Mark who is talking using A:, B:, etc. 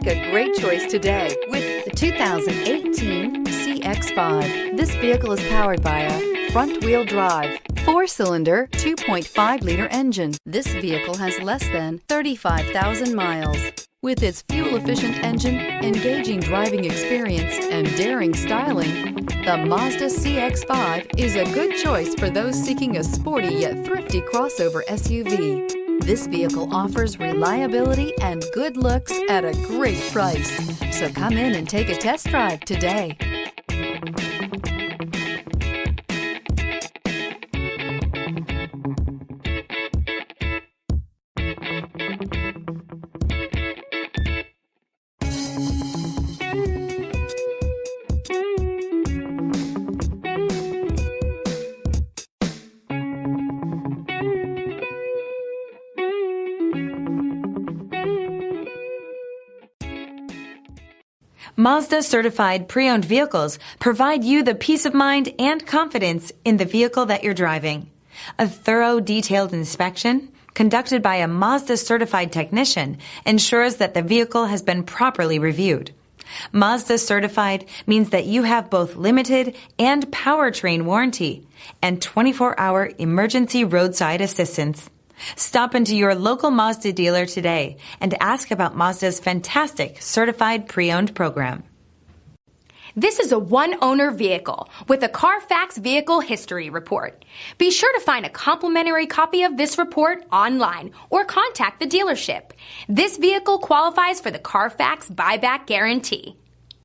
A: Make a great choice today with the 2018 CX-5. This vehicle is powered by a front-wheel drive, 4-cylinder, 2.5-liter engine. This vehicle has less than 35,000 miles. With its fuel-efficient engine, engaging driving experience, and daring styling, the Mazda CX-5 is a good choice for those seeking a sporty yet thrifty crossover SUV. This vehicle offers reliability and good looks at a great price. So come in and take a test drive today.
B: Mazda certified pre-owned vehicles provide you the peace of mind and confidence in the vehicle that you're driving. A thorough, detailed inspection conducted by a Mazda certified technician ensures that the vehicle has been properly reviewed. Mazda certified means that you have both limited and powertrain warranty and 24-hour emergency roadside assistance. Stop into your local Mazda dealer today and ask about Mazda's fantastic certified pre-owned program.
C: This is a one-owner vehicle with a Carfax Vehicle History Report. Be sure to find a complimentary copy of this report online or contact the dealership. This vehicle qualifies for the Carfax Buyback Guarantee.